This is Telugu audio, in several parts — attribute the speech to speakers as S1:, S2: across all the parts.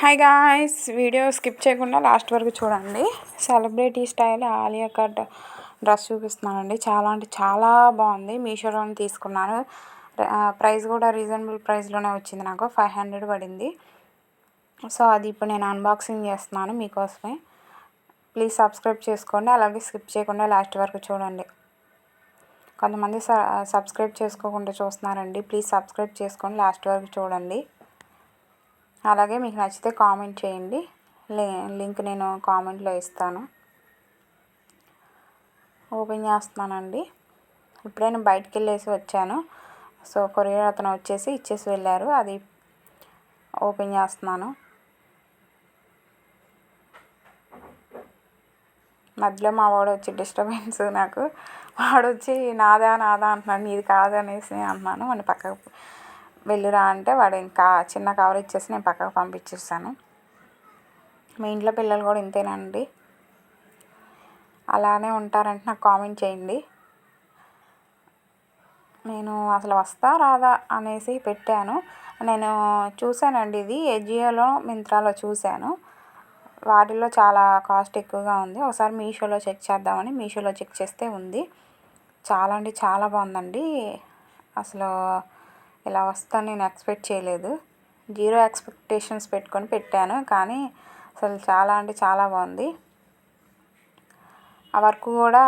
S1: హాయ్ గాయ్స్, వీడియో స్కిప్ చేయకుండా లాస్ట్ వరకు చూడండి. Celebrity style Alia cut dress చూపిస్తున్నానండి. చాలా అంటే చాలా బాగుంది. మీషోలోనే తీసుకున్నాను. ప్రైస్ కూడా రీజనబుల్ ప్రైస్లోనే వచ్చింది. నాకు 500 పడింది. సో అది ఇప్పుడు నేను అన్బాక్సింగ్ చేస్తున్నాను మీకోసమే. ప్లీజ్ సబ్స్క్రైబ్ చేసుకోండి. అలాగే స్కిప్ చేయకుండా లాస్ట్ వరకు చూడండి. కొంతమంది సబ్స్క్రైబ్ చేసుకోకుండా చూస్తున్నారండి. ప్లీజ్ సబ్స్క్రైబ్ చేసుకొని లాస్ట్ వరకు చూడండి. అలాగే మీకు నచ్చితే కామెంట్ చేయండి. లింక్ నేను కామెంట్లో ఇస్తాను. ఓపెన్ చేస్తున్నానండి. ఇప్పుడే నేను బయటికి వెళ్ళేసి వచ్చాను. సో కొరియర్ అతను వచ్చేసి ఇచ్చేసి వెళ్ళారు. అది ఓపెన్ చేస్తున్నాను. మధ్యలో మా వాడు వచ్చి డిస్టర్బెన్స్ నాకు. వాడు వచ్చి నాదా నాదా అంటున్నాడు. నీది కాదు అనేసి అంటున్నాను. వాడిని పక్కకు వెళ్ళిరా అంటే వాడు ఇంకా చిన్న కవర్ ఇచ్చేసి నేను పక్కకు పంపించేసాను. మీ ఇంట్లో పిల్లలు కూడా ఇంతేనండి, అలానే ఉంటారంటే నాకు కామెంట్ చేయండి. నేను అసలు వస్తా రాదా అనేసి పెట్టాను. నేను చూశానండి, ఇది ఎజియోలో మింత్రాలో చూశాను. వాటిల్లో చాలా కాస్ట్ ఎక్కువగా ఉంది. ఒకసారి మీషోలో చెక్ చేద్దామని మీషోలో చెక్ చేస్తే ఉంది. చాలా అంటే చాలా బాగుందండి. అసలు ఇలా వస్తుందని నేను ఎక్స్పెక్ట్ చేయలేదు. జీరో ఎక్స్పెక్టేషన్స్ పెట్టుకొని పెట్టాను, కానీ అసలు చాలా అంటే చాలా బాగుంది. ఆ వర్క్ కూడా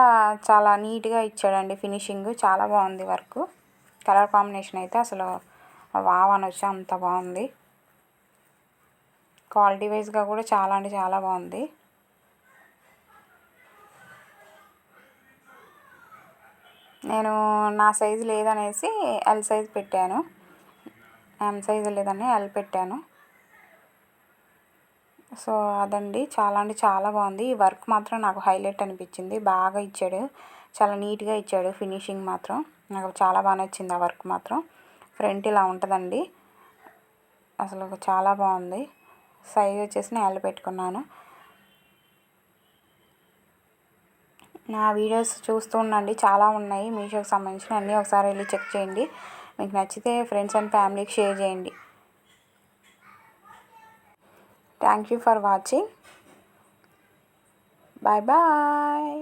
S1: చాలా నీట్గా ఇచ్చాడండి. ఫినిషింగ్ చాలా బాగుంది. వర్క్ కలర్ కాంబినేషన్ అయితే అసలు వావ్ అనొచ్చు, అంత బాగుంది. క్వాలిటీ వైజ్గా కూడా చాలా అంటే చాలా బాగుంది. నేను నా సైజు లేదనేసి ఎల్ సైజ్ పెట్టాను. ఎం సైజు లేదని ఎల్ పెట్టాను. సో అదండి, చాలా అంటే చాలా బాగుంది. ఈ వర్క్ మాత్రం నాకు హైలైట్ అనిపించింది. బాగా ఇచ్చాడు, చాలా నీట్గా ఇచ్చాడు. ఫినిషింగ్ మాత్రం నాకు చాలా బాగా నచ్చింది. ఆ వర్క్ మాత్రం ఫ్రంట్ ఇలా ఉంటుందండి. అసలు చాలా బాగుంది. సైజ్ వచ్చేసి నేను ఎల్ పెట్టుకున్నాను. నా వీడియోస్ చూస్తూ ఉండండి, చాలా ఉన్నాయి మీషోకి సంబంధించిన అన్నీ. ఒకసారి వెళ్ళి చెక్ చేయండి. మీకు నచ్చితే ఫ్రెండ్స్ అండ్ ఫ్యామిలీకి షేర్ చేయండి. Thank you for watching. Bye bye.